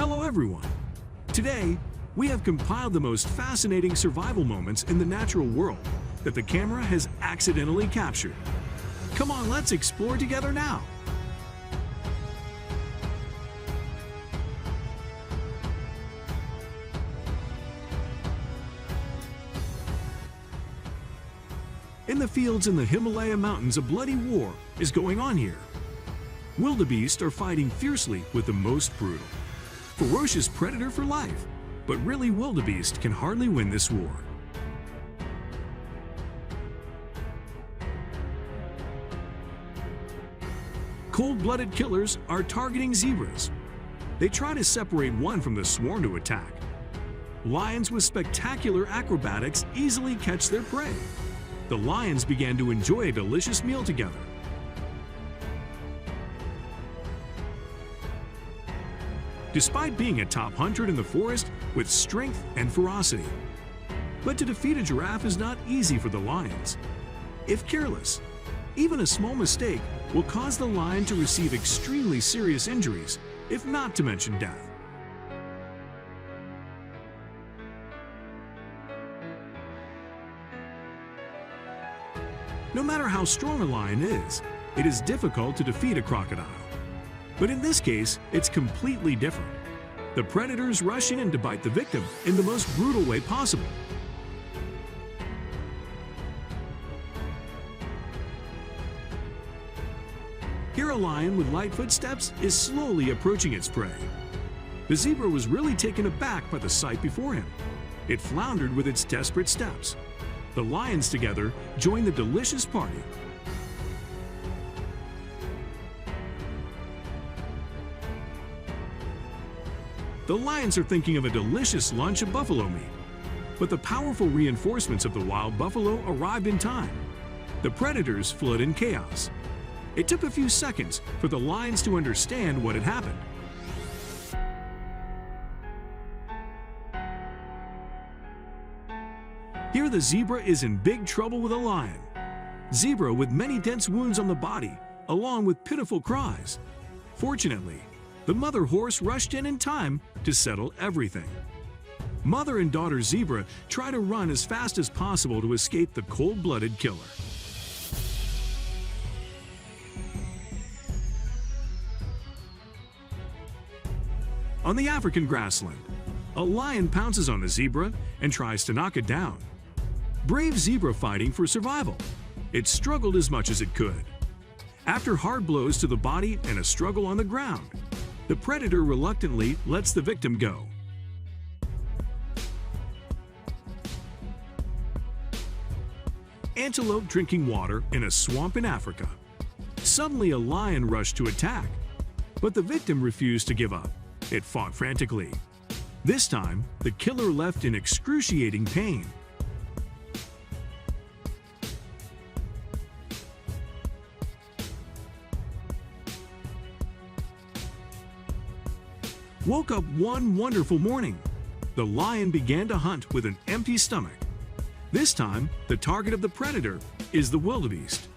Hello everyone! Today, we have compiled the most fascinating survival moments in the natural world that the camera has accidentally captured. Come on, let's explore together now! In the fields in the Himalaya mountains, a bloody war is going on here. Wildebeest are fighting fiercely with the most brutal, ferocious predator for life, but really wildebeest can hardly win this war. Cold-blooded killers are targeting zebras. They try to separate one from the swarm to attack. Lions with spectacular acrobatics easily catch their prey. The lions began to enjoy a delicious meal together. Despite being a top hunter in the forest with strength and ferocity. But to defeat a giraffe is not easy for the lions. If careless, even a small mistake will cause the lion to receive extremely serious injuries, if not to mention death. No matter how strong a lion is, it is difficult to defeat a crocodile. But in this case, it's completely different. The predators rush in to bite the victim in the most brutal way possible. Here a lion with light footsteps is slowly approaching its prey. The zebra was really taken aback by the sight before him. It floundered with its desperate steps. The lions together join the delicious party. The lions are thinking of a delicious lunch of buffalo meat. But the powerful reinforcements of the wild buffalo arrived in time. The predators fled in chaos. It took a few seconds for the lions to understand what had happened. Here the zebra is in big trouble with a lion. Zebra with many dense wounds on the body, along with pitiful cries. Fortunately, the mother horse rushed in time to settle everything. Mother and daughter zebra try to run as fast as possible to escape the cold-blooded killer. On the African grassland, a lion pounces on the zebra and tries to knock it down. Brave zebra fighting for survival. It struggled as much as it could. After hard blows to the body and a struggle on the ground, the predator reluctantly lets the victim go. Antelope drinking water in a swamp in Africa. Suddenly a lion rushed to attack, but the victim refused to give up. It fought frantically. This time, the killer left in excruciating pain. Woke up one wonderful morning. The lion began to hunt with an empty stomach. This time, the target of the predator is the wildebeest.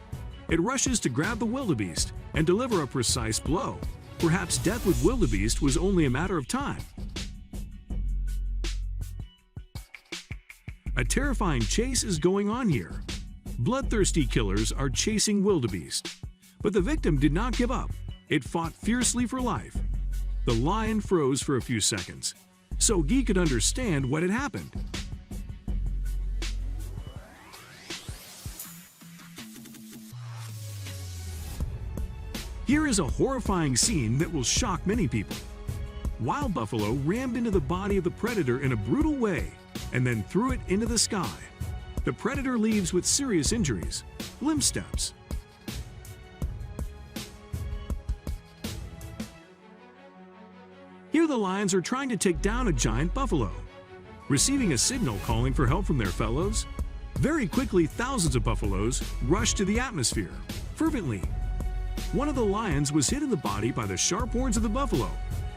It rushes to grab the wildebeest and deliver a precise blow. Perhaps death with wildebeest was only a matter of time. A terrifying chase is going on here. Bloodthirsty killers are chasing wildebeest. But the victim did not give up. It fought fiercely for life. The lion froze for a few seconds, so he could understand what had happened. Here is a horrifying scene that will shock many people. Wild buffalo rammed into the body of the predator in a brutal way and then threw it into the sky. The predator leaves with serious injuries, limp steps. Here the lions are trying to take down a giant buffalo. Receiving a signal calling for help from their fellows, very quickly thousands of buffaloes rush to the atmosphere, fervently. One of the lions was hit in the body by the sharp horns of the buffalo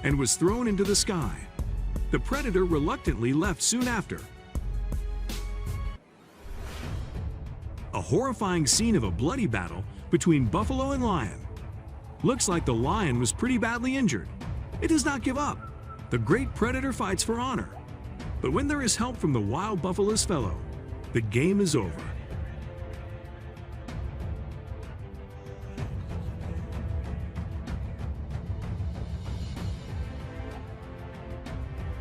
and was thrown into the sky. The predator reluctantly left soon after. A horrifying scene of a bloody battle between buffalo and lion. Looks like the lion was pretty badly injured. It does not give up. The great predator fights for honor. But when there is help from the wild buffalo's fellow, the game is over.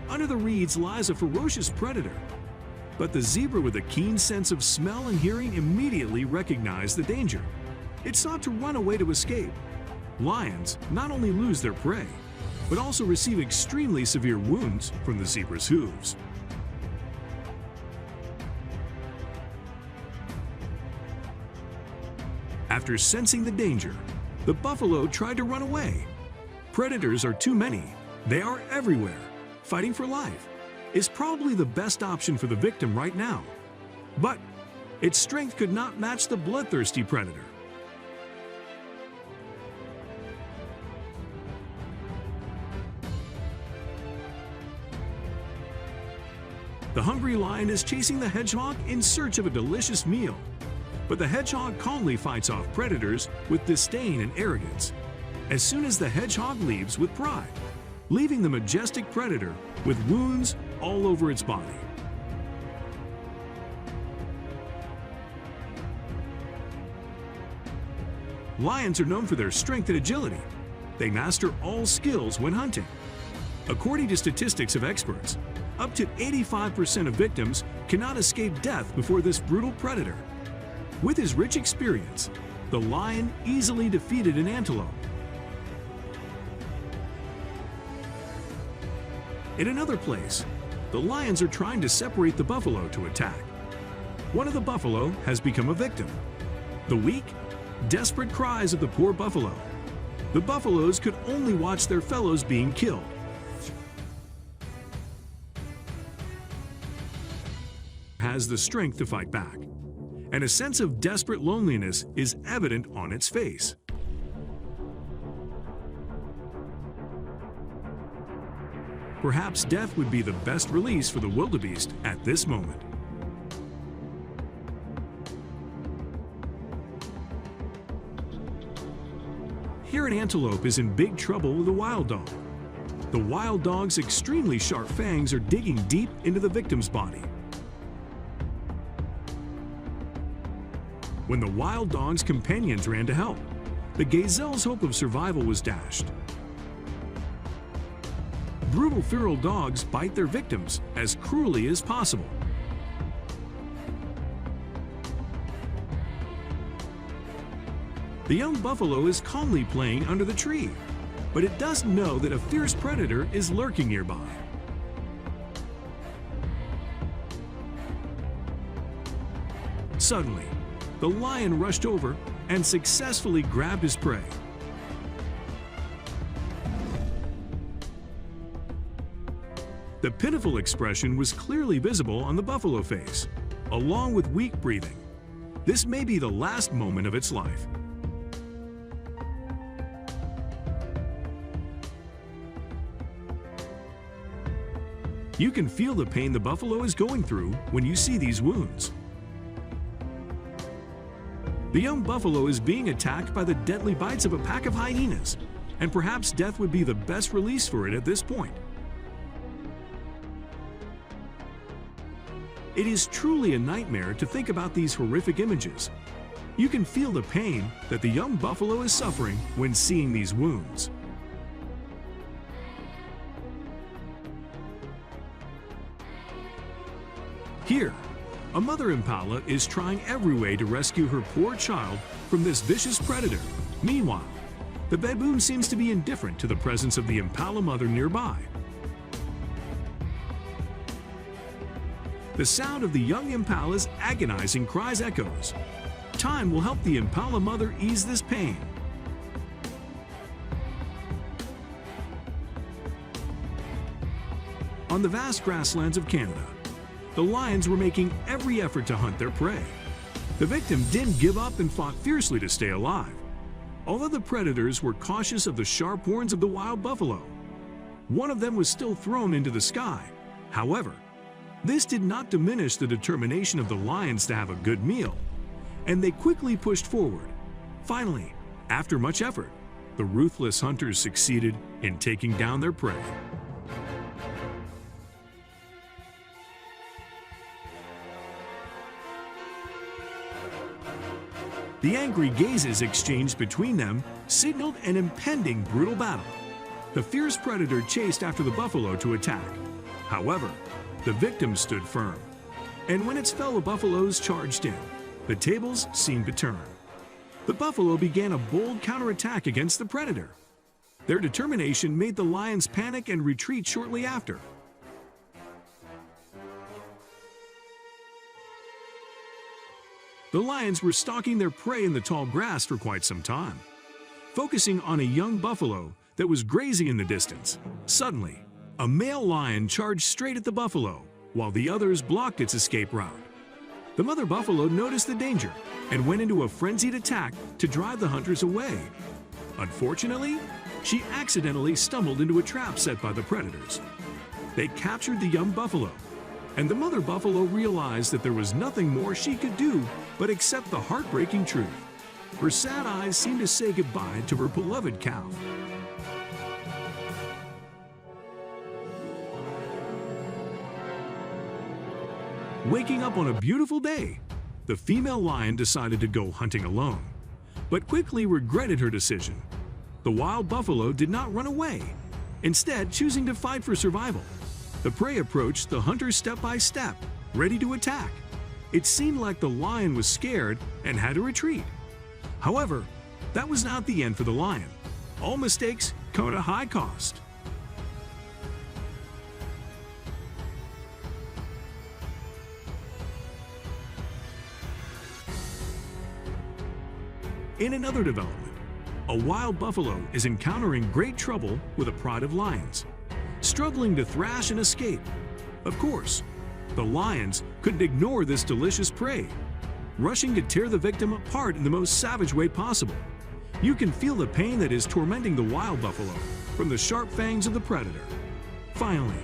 Under the reeds lies a ferocious predator, but the zebra with a keen sense of smell and hearing immediately recognized the danger. It sought to run away to escape. Lions not only lose their prey, but also receive extremely severe wounds from the zebra's hooves. After sensing the danger, the buffalo tried to run away. Predators are too many. They are everywhere. Fighting for life is probably the best option for the victim right now. But its strength could not match the bloodthirsty predator. The hungry lion is chasing the hedgehog in search of a delicious meal. But the hedgehog calmly fights off predators with disdain and arrogance. As soon as the hedgehog leaves with pride, leaving the majestic predator with wounds all over its body. Lions are known for their strength and agility. They master all skills when hunting. According to statistics of experts, up to 85% of victims cannot escape death before this brutal predator. With his rich experience, the lion easily defeated an antelope. In another place, the lions are trying to separate the buffalo to attack. One of the buffalo has become a victim. The weak, desperate cries of the poor buffalo. The buffaloes could only watch their fellows being killed. Has the strength to fight back, and a sense of desperate loneliness is evident on its face. Perhaps death would be the best release for the wildebeest at this moment. Here an antelope is in big trouble with a wild dog. The wild dog's extremely sharp fangs are digging deep into the victim's body. When the wild dog's companions ran to help, the gazelle's hope of survival was dashed. Brutal feral dogs bite their victims as cruelly as possible. The young buffalo is calmly playing under the tree, but it doesn't know that a fierce predator is lurking nearby. Suddenly, the lion rushed over and successfully grabbed his prey. The pitiful expression was clearly visible on the buffalo face, along with weak breathing. This may be the last moment of its life. You can feel the pain the buffalo is going through when you see these wounds. The young buffalo is being attacked by the deadly bites of a pack of hyenas, and perhaps death would be the best release for it at this point. It is truly a nightmare to think about these horrific images. You can feel the pain that the young buffalo is suffering when seeing these wounds. Here, a mother impala is trying every way to rescue her poor child from this vicious predator. Meanwhile, the baboon seems to be indifferent to the presence of the impala mother nearby. The sound of the young impala's agonizing cries echoes. Time will help the impala mother ease this pain. On the vast grasslands of Canada, the lions were making every effort to hunt their prey. The victim didn't give up and fought fiercely to stay alive. Although the predators were cautious of the sharp horns of the wild buffalo, one of them was still thrown into the sky. However, this did not diminish the determination of the lions to have a good meal, and they quickly pushed forward. Finally, after much effort, the ruthless hunters succeeded in taking down their prey. The angry gazes exchanged between them signaled an impending brutal battle. The fierce predator chased after the buffalo to attack. However, the victim stood firm, and when its fellow buffaloes charged in, the tables seemed to turn. The buffalo began a bold counterattack against the predator. Their determination made the lions panic and retreat shortly after. The lions were stalking their prey in the tall grass for quite some time, focusing on a young buffalo that was grazing in the distance. Suddenly, a male lion charged straight at the buffalo, while the others blocked its escape route. The mother buffalo noticed the danger and went into a frenzied attack to drive the hunters away. Unfortunately, she accidentally stumbled into a trap set by the predators. They captured the young buffalo, and the mother buffalo realized that there was nothing more she could do but accept the heartbreaking truth. Her sad eyes seemed to say goodbye to her beloved calf. Waking up on a beautiful day, the female lion decided to go hunting alone, but quickly regretted her decision. The wild buffalo did not run away, instead choosing to fight for survival. The prey approached the hunter step by step, ready to attack. It seemed like the lion was scared and had to retreat. However, that was not the end for the lion. All mistakes come at a high cost. In another development, a wild buffalo is encountering great trouble with a pride of lions, struggling to thrash and escape. Of course, the lions couldn't ignore this delicious prey, rushing to tear the victim apart in the most savage way possible. You can feel the pain that is tormenting the wild buffalo from the sharp fangs of the predator. Finally,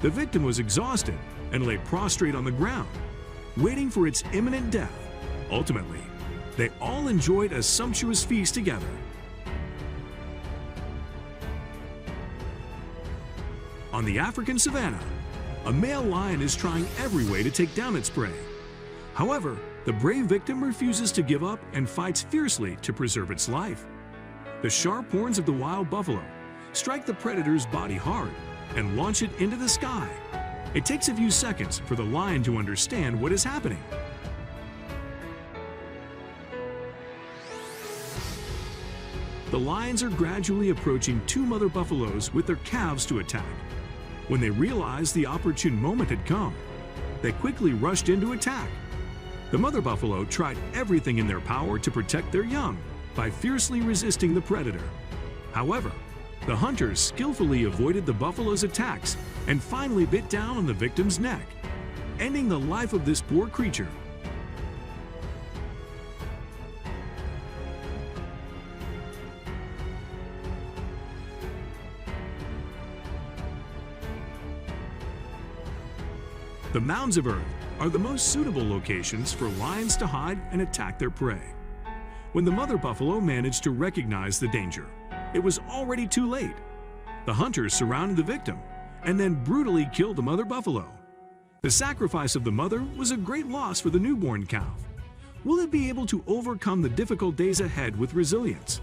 the victim was exhausted and lay prostrate on the ground, waiting for its imminent death. Ultimately, they all enjoyed a sumptuous feast together. On the African savanna, a male lion is trying every way to take down its prey. However, the brave victim refuses to give up and fights fiercely to preserve its life. The sharp horns of the wild buffalo strike the predator's body hard and launch it into the sky. It takes a few seconds for the lion to understand what is happening. The lions are gradually approaching two mother buffaloes with their calves to attack. When they realized the opportune moment had come, they quickly rushed in to attack. The mother buffalo tried everything in their power to protect their young by fiercely resisting the predator. However, the hunters skillfully avoided the buffalo's attacks and finally bit down on the victim's neck, ending the life of this poor creature. The mounds of earth are the most suitable locations for lions to hide and attack their prey. When the mother buffalo managed to recognize the danger, it was already too late. The hunters surrounded the victim and then brutally killed the mother buffalo. The sacrifice of the mother was a great loss for the newborn calf. Will it be able to overcome the difficult days ahead with resilience?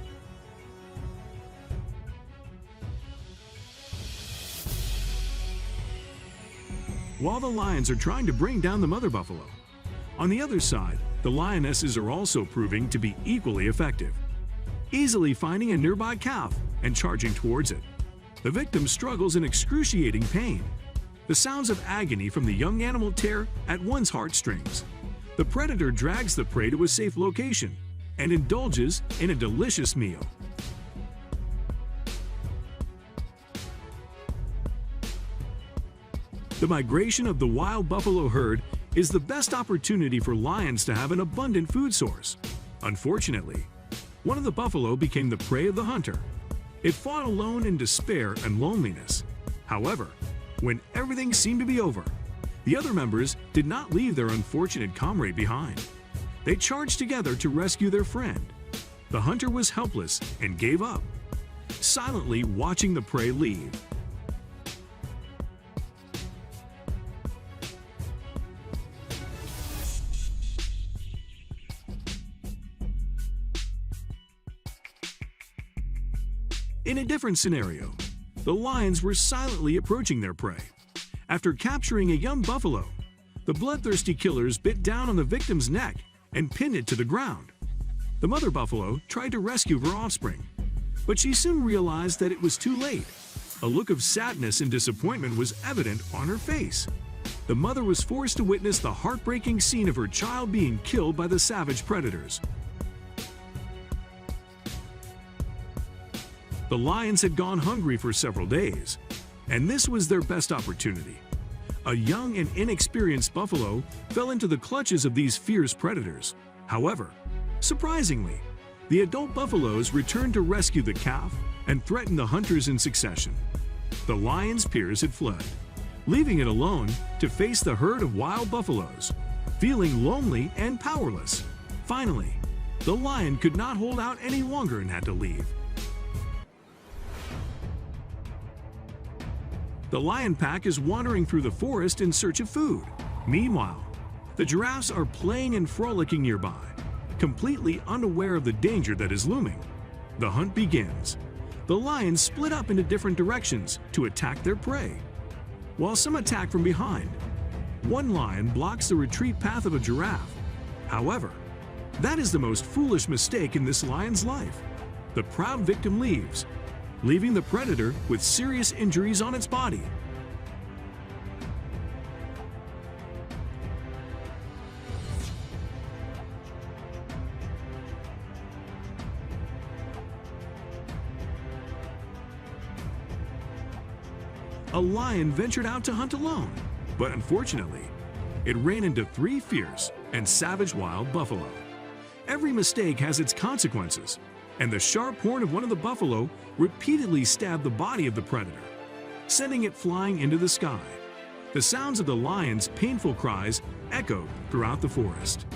While the lions are trying to bring down the mother buffalo, on the other side, the lionesses are also proving to be equally effective, easily finding a nearby calf and charging towards it. The victim struggles in excruciating pain. The sounds of agony from the young animal tear at one's heartstrings. The predator drags the prey to a safe location and indulges in a delicious meal. The migration of the wild buffalo herd is the best opportunity for lions to have an abundant food source. Unfortunately, one of the buffalo became the prey of the hunter. It fought alone in despair and loneliness. However, when everything seemed to be over, the other members did not leave their unfortunate comrade behind. They charged together to rescue their friend. The hunter was helpless and gave up, silently watching the prey leave. In a different scenario, the lions were silently approaching their prey. After capturing a young buffalo, the bloodthirsty killers bit down on the victim's neck and pinned it to the ground. The mother buffalo tried to rescue her offspring, but she soon realized that it was too late. A look of sadness and disappointment was evident on her face. The mother was forced to witness the heartbreaking scene of her child being killed by the savage predators. The lions had gone hungry for several days, and this was their best opportunity. A young and inexperienced buffalo fell into the clutches of these fierce predators. However, surprisingly, the adult buffaloes returned to rescue the calf and threatened the hunters in succession. The lion's peers had fled, leaving it alone to face the herd of wild buffaloes. Feeling lonely and powerless, finally, the lion could not hold out any longer and had to leave. The lion pack is wandering through the forest in search of food. Meanwhile, the giraffes are playing and frolicking nearby, completely unaware of the danger that is looming. The hunt begins. The lions split up into different directions to attack their prey, while some attack from behind. One lion blocks the retreat path of a giraffe. However, that is the most foolish mistake in this lion's life. The proud victim leaves, leaving the predator with serious injuries on its body. A lion ventured out to hunt alone, but unfortunately, it ran into 3 fierce and savage wild buffalo. Every mistake has its consequences, and the sharp horn of one of the buffalo repeatedly stabbed the body of the predator, sending it flying into the sky. The sounds of the lion's painful cries echoed throughout the forest,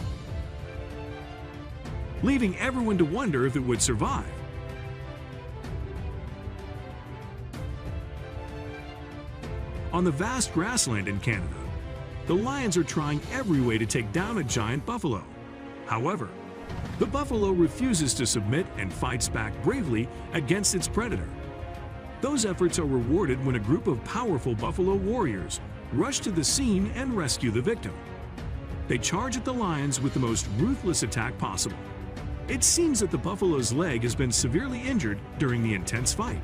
leaving everyone to wonder if it would survive. On the vast grassland in Canada, the lions are trying every way to take down a giant buffalo. However, the buffalo refuses to submit and fights back bravely against its predator. Those efforts are rewarded when a group of powerful buffalo warriors rush to the scene and rescue the victim. They charge at the lions with the most ruthless attack possible. It seems that the buffalo's leg has been severely injured during the intense fight.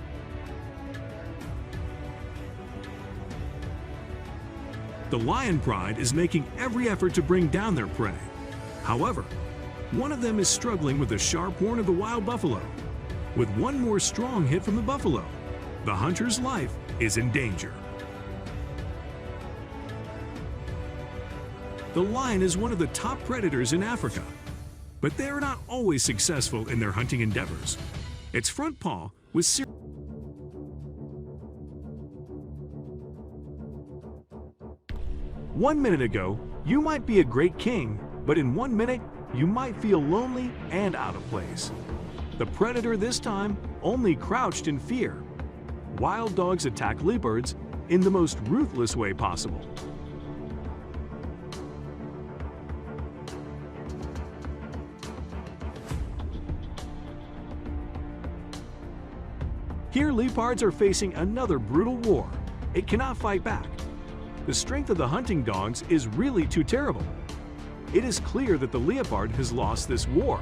The lion pride is making every effort to bring down their prey. However, one of them is struggling with the sharp horn of the wild buffalo. With one more strong hit from the buffalo, the hunter's life is in danger. The lion is one of the top predators in Africa, but they are not always successful in their hunting endeavors. Its front paw was 1 minute ago, you might be a great king, but in 1 minute, you might feel lonely and out of place. The predator this time only crouched in fear. Wild dogs attack leopards in the most ruthless way possible. Here, leopards are facing another brutal war. It cannot fight back. The strength of the hunting dogs is really too terrible. It is clear that the leopard has lost this war.